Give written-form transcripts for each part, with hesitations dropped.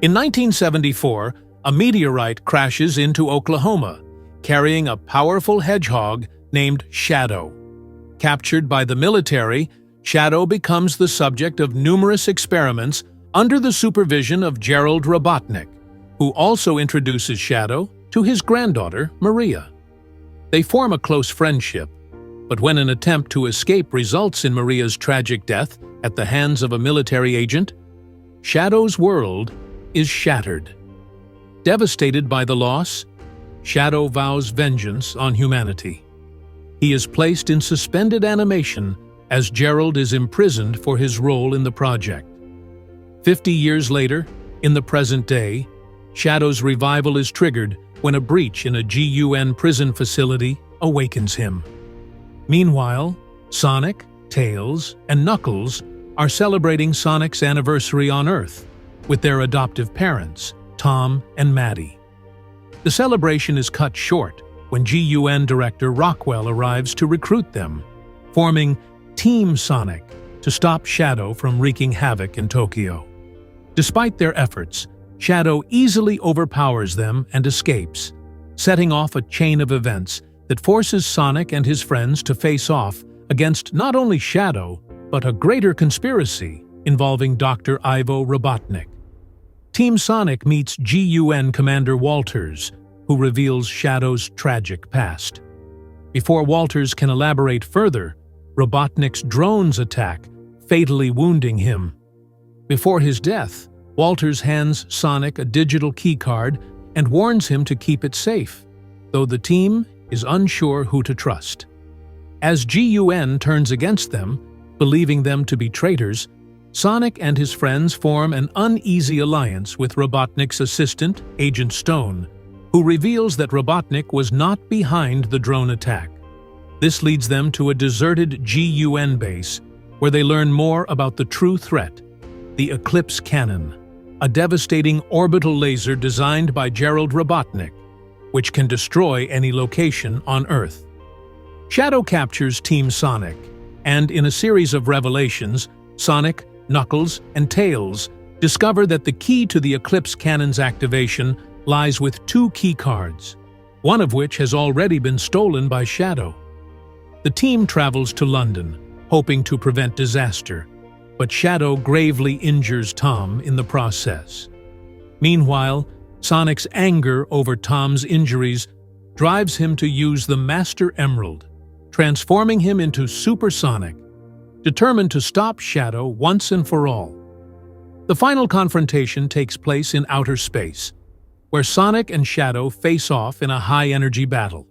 In 1974, a meteorite crashes into Oklahoma, carrying a powerful hedgehog named Shadow. Captured by the military, Shadow becomes the subject of numerous experiments under the supervision of Gerald Robotnik, who also introduces Shadow to his granddaughter, Maria. They form a close friendship, but when an attempt to escape results in Maria's tragic death at the hands of a military agent, Shadow's world is shattered. Devastated by the loss, Shadow vows vengeance on humanity. He is placed in suspended animation as Gerald is imprisoned for his role in the project. 50 years later, in the present day, Shadow's revival is triggered when a breach in a GUN prison facility awakens him. Meanwhile, Sonic, Tails, and Knuckles are celebrating Sonic's anniversary on Earth with their adoptive parents, Tom and Maddie. The celebration is cut short when GUN director Rockwell arrives to recruit them, forming Team Sonic to stop Shadow from wreaking havoc in Tokyo. Despite their efforts, Shadow easily overpowers them and escapes, setting off a chain of events that forces Sonic and his friends to face off against not only Shadow, but a greater conspiracy involving Dr. Ivo Robotnik. Team Sonic meets GUN Commander Walters, who reveals Shadow's tragic past. Before Walters can elaborate further, Robotnik's drones attack, fatally wounding him. Before his death, Walters hands Sonic a digital keycard and warns him to keep it safe, though the team is unsure who to trust. As GUN turns against them, believing them to be traitors, Sonic and his friends form an uneasy alliance with Robotnik's assistant, Agent Stone, who reveals that Robotnik was not behind the drone attack. This leads them to a deserted GUN base, where they learn more about the true threat, the Eclipse Cannon, a devastating orbital laser designed by Gerald Robotnik, which can destroy any location on Earth. Shadow captures Team Sonic, and in a series of revelations, Sonic, Knuckles, and Tails discover that the key to the Eclipse Cannon's activation lies with two keycards, one of which has already been stolen by Shadow. The team travels to London, hoping to prevent disaster, but Shadow gravely injures Tom in the process. Meanwhile, Sonic's anger over Tom's injuries drives him to use the Master Emerald, transforming him into Super Sonic, determined to stop Shadow once and for all. The final confrontation takes place in outer space, where Sonic and Shadow face off in a high-energy battle.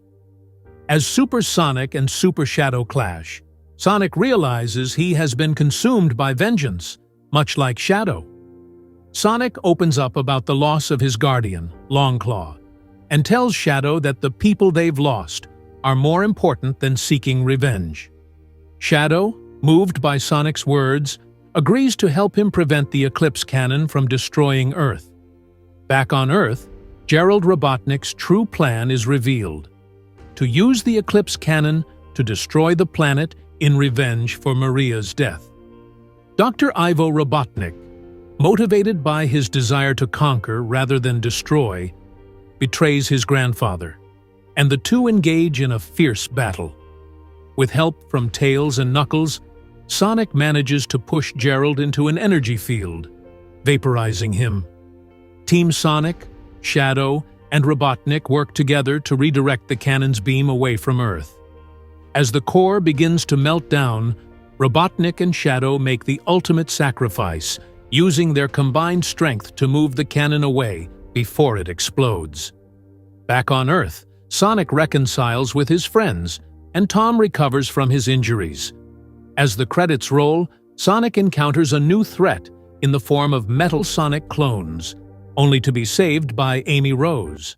As Super Sonic and Super Shadow clash, Sonic realizes he has been consumed by vengeance, much like Shadow. Sonic opens up about the loss of his guardian, Longclaw, and tells Shadow that the people they've lost are more important than seeking revenge. Shadow, moved by Sonic's words, agrees to help him prevent the Eclipse Cannon from destroying Earth. Back on Earth, Gerald Robotnik's true plan is revealed: to use the Eclipse Cannon to destroy the planet in revenge for Maria's death. Dr. Ivo Robotnik, motivated by his desire to conquer rather than destroy, betrays his grandfather, and the two engage in a fierce battle. With help from Tails and Knuckles, Sonic manages to push Gerald into an energy field, vaporizing him. Team Sonic, Shadow, and Robotnik work together to redirect the cannon's beam away from Earth. As the core begins to melt down, Robotnik and Shadow make the ultimate sacrifice, using their combined strength to move the cannon away before it explodes. Back on Earth, Sonic reconciles with his friends, and Tom recovers from his injuries. As the credits roll, Sonic encounters a new threat in the form of Metal Sonic clones, only to be saved by Amy Rose.